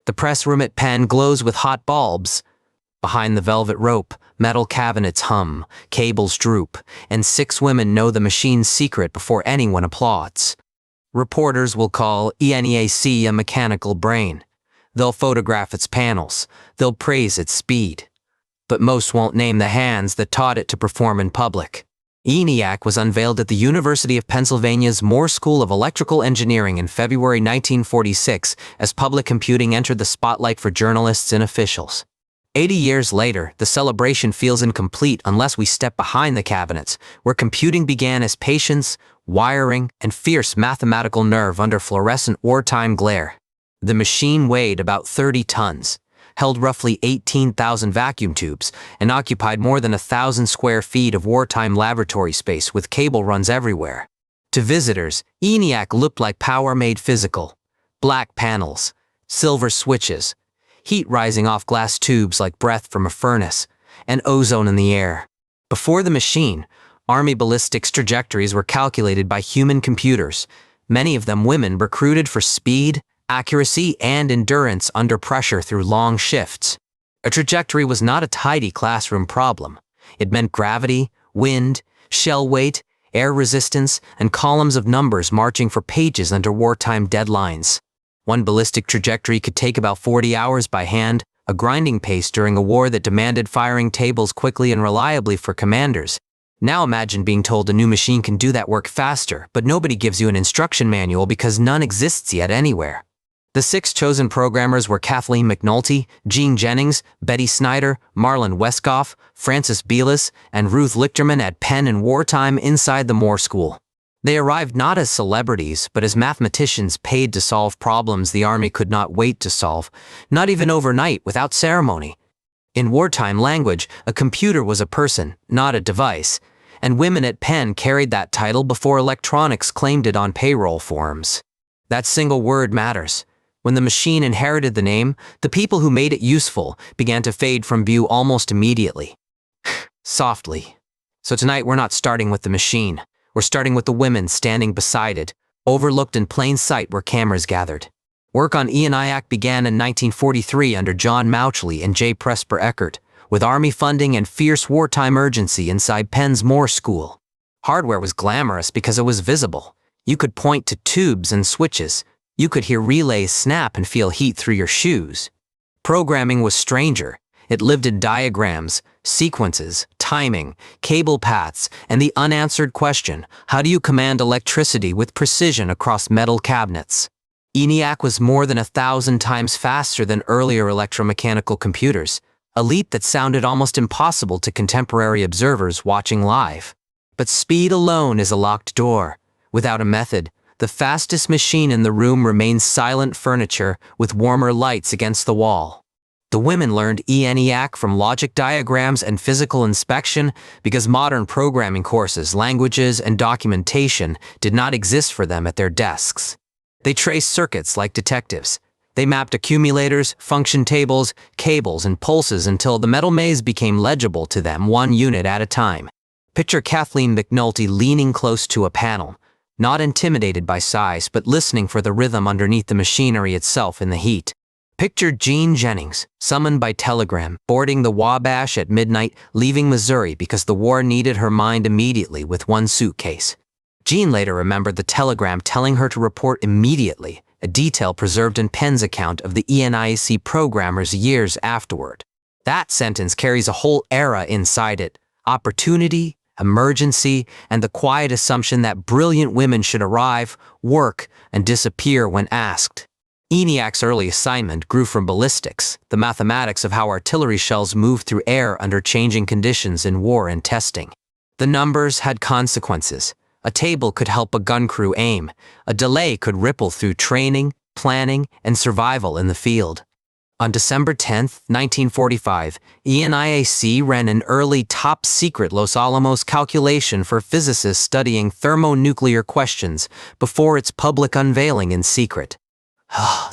The press room at Penn glows with hot bulbs. Behind the velvet rope, metal cabinets hum, cables droop, and 6 women know the machine's secret before anyone applauds. Reporters will call ENIAC a mechanical brain. They'll photograph its panels. They'll praise its speed. But most won't name the hands that taught it to perform in public. ENIAC was unveiled at the University of Pennsylvania's Moore School of Electrical Engineering in February 1946 as public computing entered the spotlight for journalists and officials. 80 years later, the celebration feels incomplete unless we step behind the cabinets, where computing began as patience, wiring, and fierce mathematical nerve under fluorescent wartime glare. The machine weighed about 30 tons, held roughly 18,000 vacuum tubes, and occupied more than 1,000 square feet of wartime laboratory space with cable runs everywhere. To visitors, ENIAC looked like power made physical. Black panels, silver switches, heat rising off glass tubes like breath from a furnace, and ozone in the air. Before the machine, Army ballistics trajectories were calculated by human computers, many of them women recruited for speed, accuracy, and endurance under pressure through long shifts. A trajectory was not a tidy classroom problem. It meant gravity, wind, shell weight, air resistance, and columns of numbers marching for pages under wartime deadlines. One ballistic trajectory could take about 40 hours by hand, a grinding pace during a war that demanded firing tables quickly and reliably for commanders. Now imagine being told a new machine can do that work faster, but nobody gives you an instruction manual because none exists yet anywhere. The 6 chosen programmers were Kathleen McNulty, Jean Jennings, Betty Snyder, Marlon Westkoff, Frances Belis, and Ruth Lichterman at Penn in wartime inside the Moore School. They arrived not as celebrities, but as mathematicians paid to solve problems the Army could not wait to solve, not even overnight without ceremony. In wartime language, a computer was a person, not a device, and women at Penn carried that title before electronics claimed it on payroll forms. That single word matters. When the machine inherited the name, the people who made it useful began to fade from view almost immediately. Softly. So tonight we're not starting with the machine. We're starting with the women standing beside it, overlooked in plain sight where cameras gathered. Work on ENIAC began in 1943 under John Mauchly and J. Presper Eckert, with Army funding and fierce wartime urgency inside Penn's Moore School. Hardware was glamorous because it was visible. You could point to tubes and switches. You could hear relays snap and feel heat through your shoes. Programming was stranger. It lived in diagrams, sequences, timing, cable paths, and the unanswered question, how do you command electricity with precision across metal cabinets? ENIAC was more than 1,000 times faster than earlier electromechanical computers, a leap that sounded almost impossible to contemporary observers watching live. But speed alone is a locked door. Without a method, the fastest machine in the room remains silent furniture with warmer lights against the wall. The women learned ENIAC from logic diagrams and physical inspection because modern programming courses, languages, and documentation did not exist for them at their desks. They traced circuits like detectives. They mapped accumulators, function tables, cables, and pulses until the metal maze became legible to them one unit at a time. Picture Kathleen McNulty leaning close to a panel, not intimidated by size but listening for the rhythm underneath the machinery itself in the heat. Picture Jean Jennings, summoned by telegram, boarding the Wabash at midnight, leaving Missouri because the war needed her mind immediately with one suitcase. Jean later remembered the telegram telling her to report immediately, a detail preserved in Penn's account of the ENIAC programmers years afterward. That sentence carries a whole era inside it: opportunity, emergency, and the quiet assumption that brilliant women should arrive, work, and disappear when asked. ENIAC's early assignment grew from ballistics, the mathematics of how artillery shells move through air under changing conditions in war and testing. The numbers had consequences. A table could help a gun crew aim. A delay could ripple through training, planning, and survival in the field. On December 10, 1945, ENIAC ran an early top-secret Los Alamos calculation for physicists studying thermonuclear questions before its public unveiling in secret.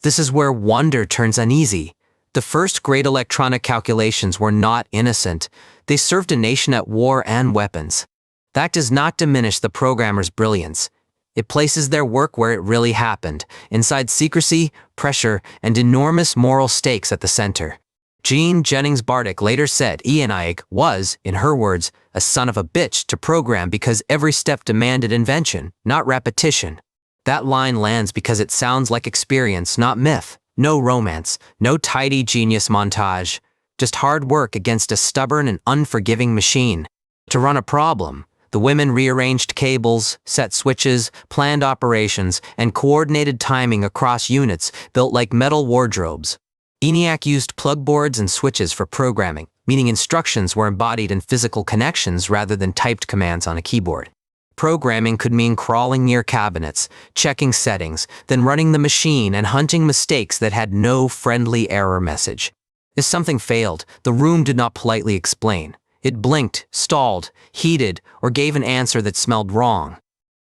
This is where wonder turns uneasy. The first great electronic calculations were not innocent. They served a nation at war and weapons. That does not diminish the programmer's brilliance. It places their work where it really happened, inside secrecy, pressure, and enormous moral stakes at the center. Jean Jennings Bartik later said ENIAC was, in her words, a son of a bitch to program because every step demanded invention, not repetition. That line lands because it sounds like experience, not myth. No romance, no tidy genius montage, just hard work against a stubborn and unforgiving machine. To run a problem, the women rearranged cables, set switches, planned operations, and coordinated timing across units built like metal wardrobes. ENIAC used plug boards and switches for programming, meaning instructions were embodied in physical connections rather than typed commands on a keyboard. Programming could mean crawling near cabinets, checking settings, then running the machine and hunting mistakes that had no friendly error message. If something failed, the room did not politely explain. It blinked, stalled, heated, or gave an answer that smelled wrong.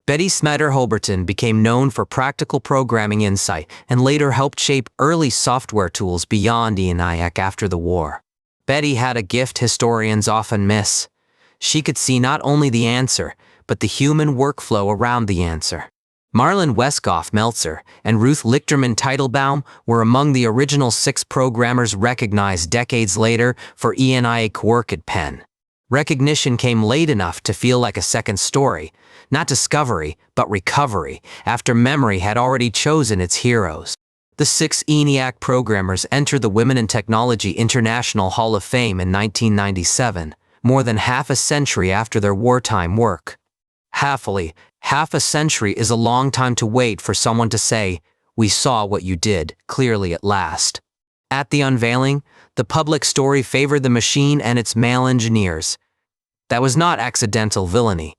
Betty Snyder-Holberton became known for practical programming insight and later helped shape early software tools beyond ENIAC after the war. Betty had a gift historians often miss. She could see not only the answer, but the human workflow around the answer. Marlon Westhoff Meltzer and Ruth Lichterman Teitelbaum were among the original 6 programmers recognized decades later for ENIAC work at Penn. Recognition came late enough to feel like a second story, not discovery, but recovery, after memory had already chosen its heroes. The 6 ENIAC programmers entered the Women in Technology International Hall of Fame in 1997, more than half a century after their wartime work. Happily, half a century is a long time to wait for someone to say, "We saw what you did, clearly at last." At the unveiling, the public story favored the machine and its male engineers. That was not accidental villainy.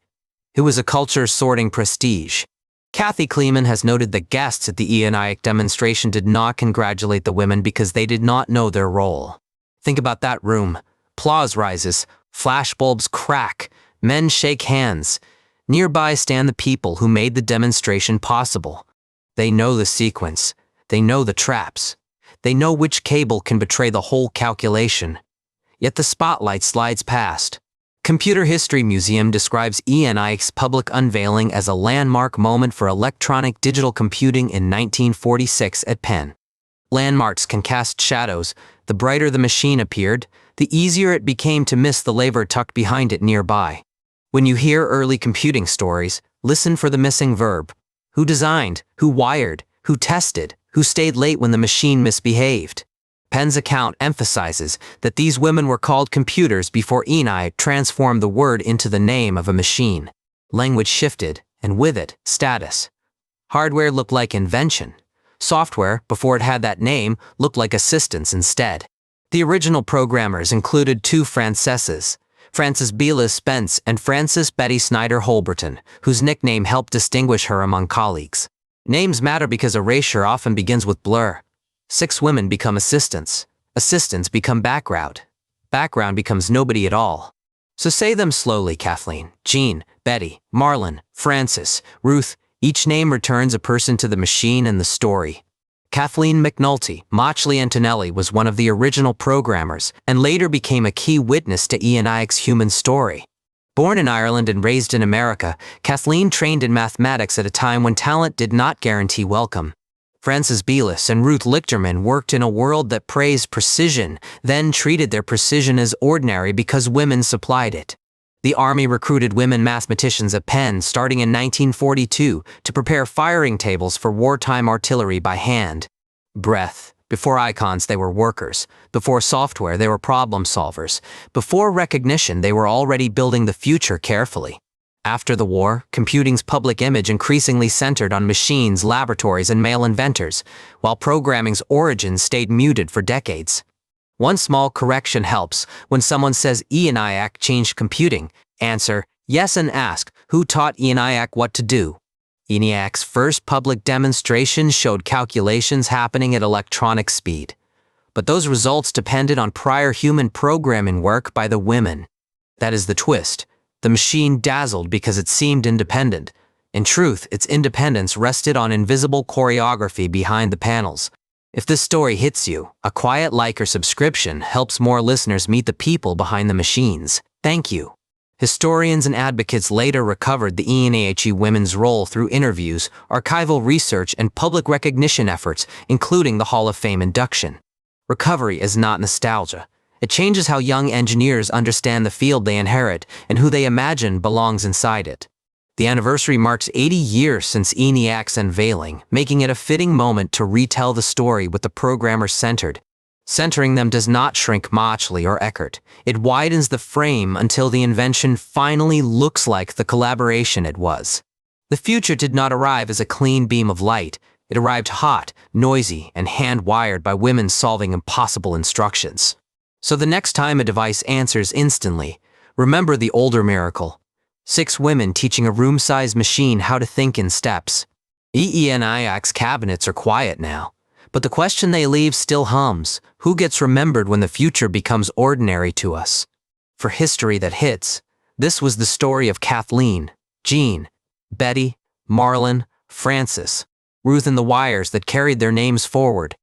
It was a culture sorting prestige. Kathy Kleeman has noted that guests at the ENIAC demonstration did not congratulate the women because they did not know their role. Think about that room. Applause rises, flashbulbs crack, men shake hands. Nearby stand the people who made the demonstration possible. They know the sequence. They know the traps. They know which cable can betray the whole calculation. Yet the spotlight slides past. Computer History Museum describes ENIAC's public unveiling as a landmark moment for electronic digital computing in 1946 at Penn. Landmarks can cast shadows. The brighter the machine appeared, the easier it became to miss the labor tucked behind it nearby. When you hear early computing stories, listen for the missing verb. Who designed? Who wired? Who tested? Who stayed late when the machine misbehaved? Penn's account emphasizes that these women were called computers before ENIAC transformed the word into the name of a machine. Language shifted, and with it, status. Hardware looked like invention. Software, before it had that name, looked like assistance instead. The original programmers included 2 Franceses, Frances Belis Spence and Frances Betty Snyder-Holberton, whose nickname helped distinguish her among colleagues. Names matter because erasure often begins with blur. 6 women become assistants. Assistants become background. Background becomes nobody at all. So say them slowly, Kathleen, Jean, Betty, Marlon, Frances, Ruth. Each name returns a person to the machine and the story. Kathleen McNulty, Mochley Antonelli was one of the original programmers and later became a key witness to ENIAC's human story. Born in Ireland and raised in America, Kathleen trained in mathematics at a time when talent did not guarantee welcome. Frances Belis and Ruth Lichterman worked in a world that praised precision, then treated their precision as ordinary because women supplied it. The Army recruited women mathematicians at Penn starting in 1942 to prepare firing tables for wartime artillery by hand. Breath. Before icons, they were workers. Before software, they were problem solvers. Before recognition, they were already building the future carefully. After the war, computing's public image increasingly centered on machines, laboratories, and male inventors, while programming's origins stayed muted for decades. One small correction helps. When someone says ENIAC changed computing, answer yes and ask, who taught ENIAC what to do? ENIAC's first public demonstration showed calculations happening at electronic speed. But those results depended on prior human programming work by the women. That is the twist. The machine dazzled because it seemed independent. In truth, its independence rested on invisible choreography behind the panels. If this story hits you, a quiet like or subscription helps more listeners meet the people behind the machines. Thank you. Historians and advocates later recovered the ENIAC women's role through interviews, archival research, and public recognition efforts, including the Hall of Fame induction. Recovery is not nostalgia. It changes how young engineers understand the field they inherit and who they imagine belongs inside it. The anniversary marks 80 years since ENIAC's unveiling, making it a fitting moment to retell the story with the programmers centered. Centering them does not shrink Mauchly or Eckert. It widens the frame until the invention finally looks like the collaboration it was. The future did not arrive as a clean beam of light. It arrived hot, noisy, and hand-wired by women solving impossible instructions. So the next time a device answers instantly, remember the older miracle. 6 women teaching a room-sized machine how to think in steps. ENIAC's cabinets are quiet now, but the question they leave still hums. Who gets remembered when the future becomes ordinary to us? For history that hits, this was the story of Kathleen, Jean, Betty, Marlon, Frances, Ruth, and the wires that carried their names forward.